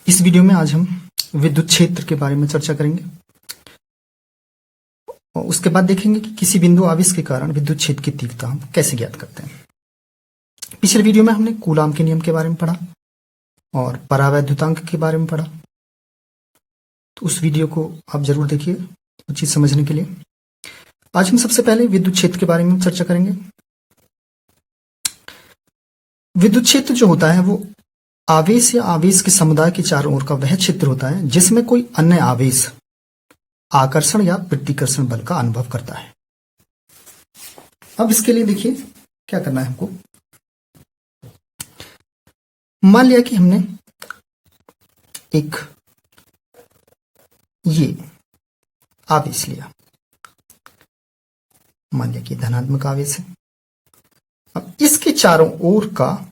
इस वीडियो में आज हम विद्युत क्षेत्र के बारे में चर्चा करेंगे और उसके बाद देखेंगे कि किसी बिंदु आवेश के कारण विद्युत क्षेत्र की तीव्रता हम कैसे ज्ञात करते हैं। पिछले वीडियो में हमने कूलाम के नियम के बारे में पढ़ा और परावैद्युतांक के बारे में पढ़ा, तो उस वीडियो को आप जरूर देखिए वो चीज समझने के लिए। आज हम सबसे पहले विद्युत क्षेत्र के बारे में चर्चा करेंगे। विद्युत क्षेत्र जो होता है वो आवेश या आवेश के समुदाय के चारों ओर का वह क्षेत्र होता है जिसमें कोई अन्य आवेश आकर्षण या प्रतिकर्षण बल का अनुभव करता है। अब इसके लिए देखिए क्या करना है हमको। मान लिया कि हमने एक ये आवेश लिया, मान लिया कि धनात्मक आवेश है। अब इसके चारों ओर का,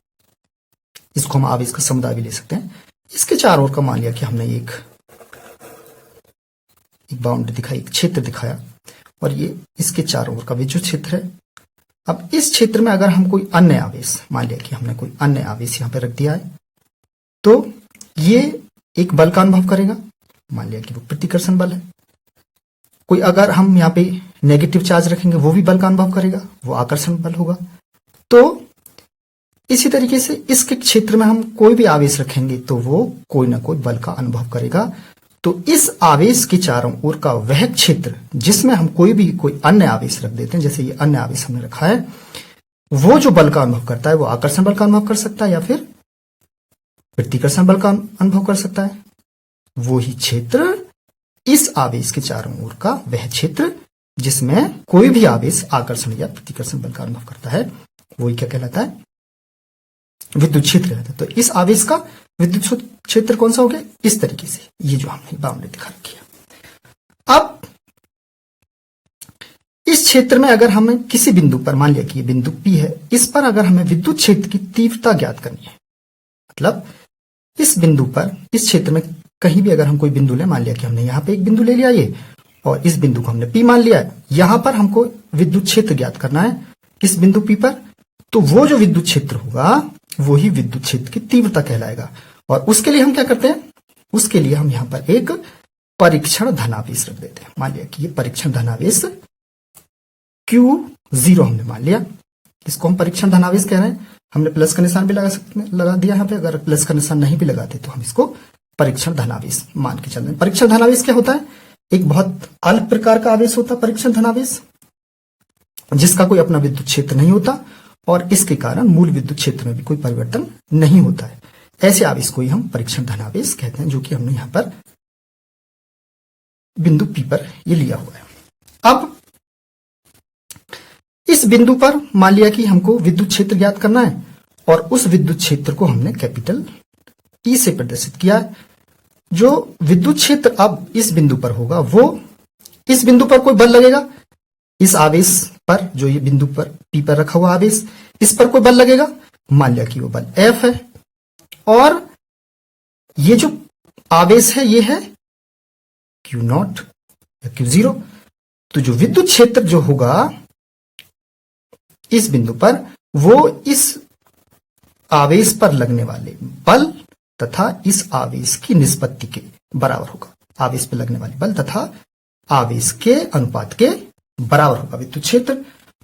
इसको हम आवेश का समुदाय भी ले सकते हैं, इसके चारों ओर का मान लिया कि हमने एक बाउंड्री दिखाई, एक क्षेत्र दिखाया और ये इसके चारों ओर का विद्युत क्षेत्र है। अब इस क्षेत्र में अगर हम कोई अन्य आवेश, मान लिया कि हमने कोई अन्य आवेश यहां पे रख दिया है, तो ये एक बल का अनुभव करेगा, मान लिया कि वो प्रतिकर्षण बल है। कोई अगर हम यहाँ पे नेगेटिव चार्ज रखेंगे वो भी बल का अनुभव करेगा, वो आकर्षण बल होगा। तो इसी तरीके से इसके क्षेत्र में हम कोई भी आवेश रखेंगे तो वो कोई ना कोई बल का अनुभव करेगा। तो इस आवेश के चारों ओर का वह क्षेत्र जिसमें हम कोई अन्य आवेश रख देते हैं, जैसे ये अन्य आवेश हमने रखा है, वो जो बल का अनुभव करता है वो आकर्षण बल का अनुभव कर सकता है या फिर प्रतिकर्षण बल का अनुभव कर सकता है। वो ही क्षेत्र इस आवेश के चारों ओर का वह क्षेत्र जिसमें कोई भी आवेश आकर्षण या प्रतिकर्षण बल का अनुभव करता है, वही क्या कहलाता है? विद्युत क्षेत्र कहलाता है। तो इस आवेश का विद्युत क्षेत्र कौन सा हो गया? इस तरीके से, ये जो हमने बाउंड्री दिखा रखी है। अब इस क्षेत्र में अगर हमें किसी बिंदु पर, मान लिया कि ये बिंदु P है, इस पर अगर हमें विद्युत क्षेत्र की तीव्रता ज्ञात करनी है, मतलब इस बिंदु पर, इस क्षेत्र में कहीं भी अगर हम कोई बिंदु ले, मान लिया कि हमने यहां पे एक बिंदु ले लिया ये, और इस बिंदु को हमने P मान लिया है, यहां पर हमको विद्युत क्षेत्र ज्ञात करना है इस बिंदु P पर। तो वो जो विद्युत क्षेत्र होगा वो ही विद्युत क्षेत्र की तीव्रता कहलाएगा। और उसके लिए हम क्या करते हैं? उसके लिए हम यहां पर एक परीक्षण धनावेश रख देते हैं। मान लिया कि ये परीक्षण धनावेश Q0 हमने मान लिया, इसको हम परीक्षण धनावेश कह रहे हैं। हमने प्लस का निशान भी लगा दिया यहाँ पे, अगर प्लस का निशान नहीं भी लगाते तो हम इसको परीक्षण धनावेश मान के चल रहे हैं। परीक्षण धनावेश क्या होता है? एक बहुत अल्प प्रकार का आवेश होता है परीक्षण धनावेश, जिसका कोई अपना विद्युत क्षेत्र नहीं होता और इसके कारण मूल विद्युत क्षेत्र में भी कोई परिवर्तन नहीं होता है। ऐसे आवेश को ही हम परीक्षण धनावेश कहते हैं, जो कि हमने यहां पर बिंदु P पर ये लिया हुआ है। अब इस बिंदु पर मान लिया कि हमको विद्युत क्षेत्र ज्ञात करना है और उस विद्युत क्षेत्र को हमने कैपिटल E से प्रदर्शित किया है। जो विद्युत क्षेत्र अब इस बिंदु पर होगा, वो इस बिंदु पर कोई बल लगेगा, इस आवेश पर, जो ये बिंदु पर P पर रखा हुआ आवेश, इस पर कोई बल लगेगा, मान लिया कि वो बल F है, और ये जो आवेश है ये है Q0 या Q0। तो जो विद्युत क्षेत्र जो होगा इस बिंदु पर, वो इस आवेश पर लगने वाले बल तथा इस आवेश की निष्पत्ति के बराबर होगा। आवेश पर लगने वाले बल तथा आवेश के अनुपात के बराबर होगा विद्युत क्षेत्र,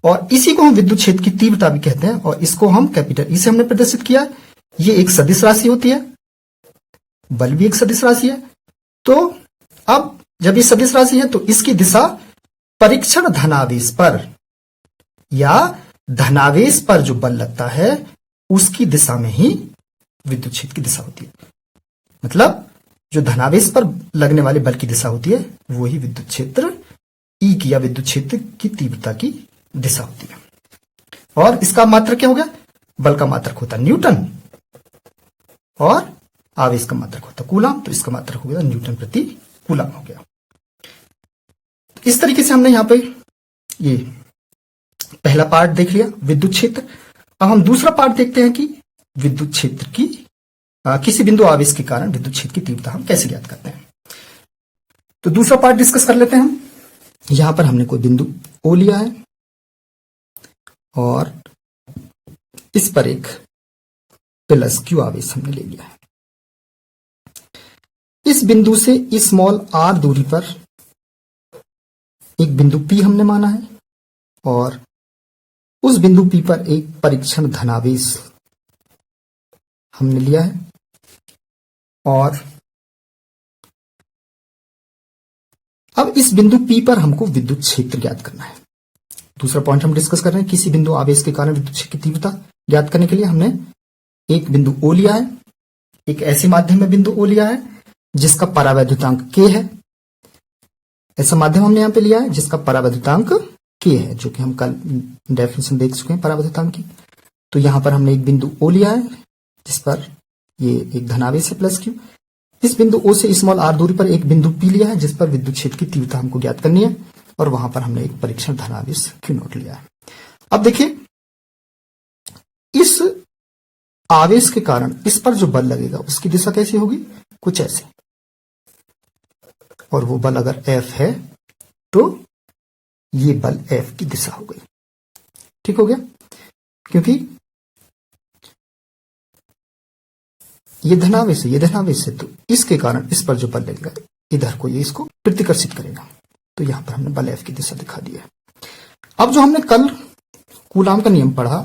और इसी को हम विद्युत क्षेत्र की तीव्रता भी कहते हैं। और इसको हम कैपिटल E से हमने प्रदर्शित किया। ये एक सदिश राशि होती है, बल भी एक सदिश राशि है। तो अब जब ये सदिश राशि है तो इसकी दिशा परीक्षण धनावेश पर या धनावेश पर जो बल लगता है उसकी दिशा में ही विद्युत क्षेत्र की दिशा होती है। मतलब जो धनावेश पर लगने वाले बल की दिशा होती है वो ही विद्युत क्षेत्र E की या विद्युत क्षेत्र की तीव्रता की दिशा होती है। और इसका मात्रक क्या हो गया? बल का मात्रक होता है न्यूटन और आवेश का मात्रक होता है कूलाम, तो इसका मात्रक हो गया न्यूटन प्रति कूलाम हो गया। इस तरीके से हमने यहां पे ये पहला पार्ट देख लिया, विद्युत क्षेत्र। अब हम दूसरा पार्ट देखते हैं कि विद्युत क्षेत्र की किसी बिंदु आवेश के कारण विद्युत क्षेत्र की तीव्रता हम कैसे ज्ञात करते हैं। तो दूसरा पार्ट डिस्कस कर लेते हैं हम। यहां पर हमने कोई बिंदु O लिया है और इस पर एक प्लस Q आवेश हमने ले लिया है। इस बिंदु से स्मॉल r दूरी पर एक बिंदु P हमने माना है और उस बिंदु P पर एक परीक्षण धनावेश हमने लिया है और अब इस बिंदु P पर हमको विद्युत क्षेत्र ज्ञात करना है। दूसरा पॉइंट हम डिस्कस कर रहे हैं, किसी बिंदु आवेश के कारण विद्युत क्षेत्र की तीव्रता ज्ञात करने के लिए हमने एक बिंदु O लिया है, एक ऐसे माध्यम में बिंदु O लिया है जिसका परावैद्युतांक K है। ऐसा माध्यम हमने यहां पे लिया है जिसका परावैद्युतांक K है, जो कि हम कल डेफिनेशन देख चुके हैं परावैद्युतांक की। तो यहां पर हमने एक बिंदु O लिया है जिस पर ये एक धनावेश है प्लस Q। इस बिंदु O से स्मॉल r दूरी पर एक बिंदु P लिया है जिस पर विद्युत क्षेत्र की तीव्रता हमको ज्ञात करनी है और वहां पर हमने एक परीक्षण धनावेश Q0 लिया है। अब देखिए, इस आवेश के कारण इस पर जो बल लगेगा उसकी दिशा कैसी होगी, कुछ ऐसे, और वो बल अगर F है तो ये बल F की दिशा हो गई। ठीक हो गया, क्योंकि ये धनावेश है, ये धनावेश है, तो इसके कारण इस पर जो बल लगेगा इधर को ये इसको प्रतिकर्षित करेगा। तो यहां पर हमने बल F की दिशा दिखा दी है। अब जो हमने कल कूलाम का नियम पढ़ा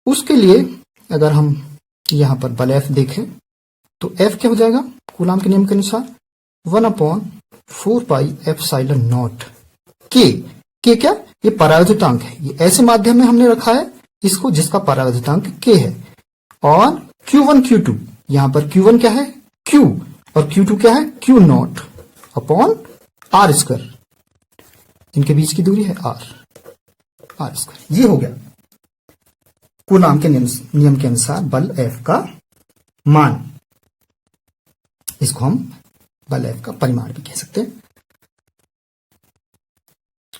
उसके लिए अगर हम यहां पर बल F देखें तो F क्या हो जाएगा कूलाम के नियम के अनुसार 1/4 पाई एप्सिलॉन नॉट K क्या, ये परावैद्युतांक है। ये ऐसे माध्यम में हमने रखा है इसको जिसका परावैद्युतांक K है, और Q1 Q2, यहां पर Q1 क्या है Q और Q2 क्या है Q0 अपॉन R स्क्वायर, इनके बीच की दूरी है R स्क्वायर। ये हो गया कूलाम के नियम के अनुसार बल F का मान। इसको हम बल F का परिमाण भी कह सकते हैं।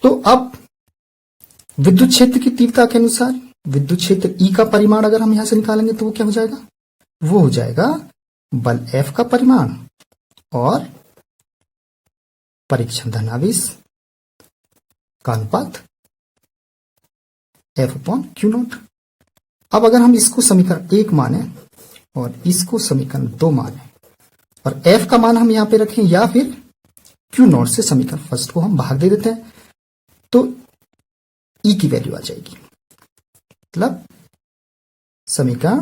तो अब विद्युत क्षेत्र की तीव्रता के अनुसार विद्युत क्षेत्र E का परिमाण अगर हम यहां से निकालेंगे तो वो क्या हो जाएगा, वो हो जाएगा बल F का परिमाण और परीक्षण धनावेश का अनुपात F अपॉन Q0। अब अगर हम इसको समीकरण 1 माने और इसको समीकरण 2 माने और F का मान हम यहां पे रखें या फिर Q0 से समीकरण फर्स्ट को हम भाग दे देते हैं तो E की वैल्यू आ जाएगी। मतलब समीकरण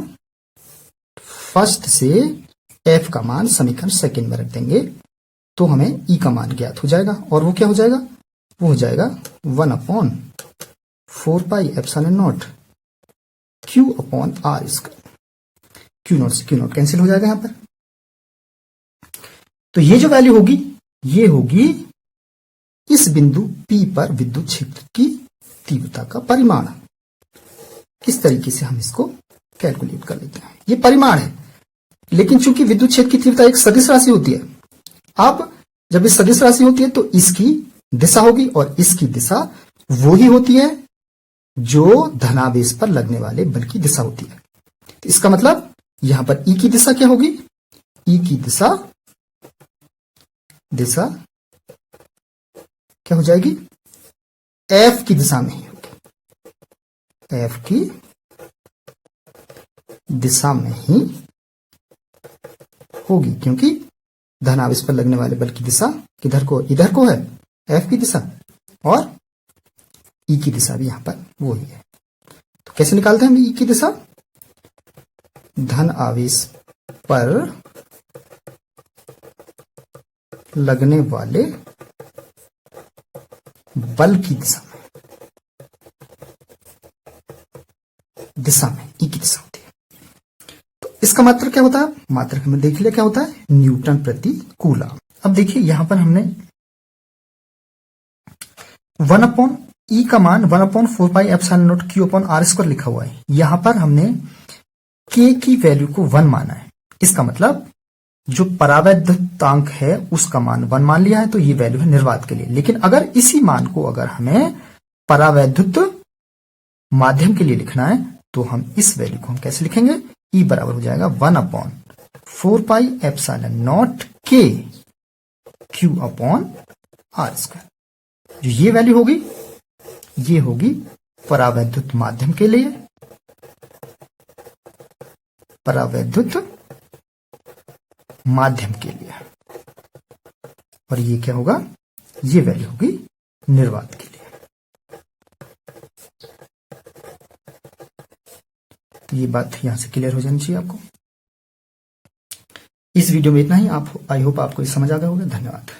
फर्स्ट से F का मान समीकरण सेकंड में रख देंगे तो हमें E का मान ज्ञात हो जाएगा, और वो क्या हो जाएगा, वो हो जाएगा 1/4 pi epsilon not Q upon R square. Q0 से Q0 कैंसिल हो जाएगा यहां पर। तो ये जो वैल्यू होगी ये होगी इस बिंदु P पर विद्युत क्षेत्र की तीव्रता का परिमाण। इस तरीके से हम इसको कैलकुलेट कर लेते हैं। ये परिमाण है, लेकिन चूंकि विद्युत क्षेत्र की तीव्रता एक सदिश राशि होती है, अब जब इस सदिश राशि होती है तो इसकी दिशा होगी और इसकी दिशा वो ही होती है जो धनावेश पर लगने वाले बल की दिशा होती है। तो इसका मतलब यहां पर E की दिशा क्या होगी, E की दिशा क्या हो जाएगी, F की दिशा में ही होगी, F की दिशा में ही होगी, क्योंकि धनावेश पर लगने वाले बल की दिशा किधर को, इधर को है F की दिशा, और E की दिशा भी यहां पर वो ही है। तो कैसे निकालते हैं हम E की दिशा, धन आवेश पर लगने वाले बल की दिशा में E की दिशा होती है। तो इसका मात्रक क्या होता है, मात्रक हमें देख लिया क्या होता है, न्यूटन प्रति कूलम। अब देखिए यहां पर हमने 1/E का मान 1/4 pi epsilon not Q upon R square लिखा हुआ है। यहां पर हमने K की वैल्यू को 1 माना है। इसका मतलब जो परावैद्युतांक है उसका मान 1 मान लिया है, तो ये वैल्यू है निर्वात के लिए। लेकिन अगर इसी मान को अगर हमें परावैद्युत माध्यम के लिए लिखना है तो हम इस वैल्यू को हम कैसे लिखेंगे, E बराबर हो जाएगा 1/4 pi epsilon not K Q upon R square. जो ये वैल्यू होगी ये होगी परावैद्युत माध्यम के लिए, परावैद्युत माध्यम के लिए, और ये क्या होगा, ये वैल्यू होगी निर्वात के लिए। तो ये बात यहां से क्लियर हो जानी चाहिए आपको। इस वीडियो में इतना ही। आई होप आपको समझ आ गया होगा। धन्यवाद।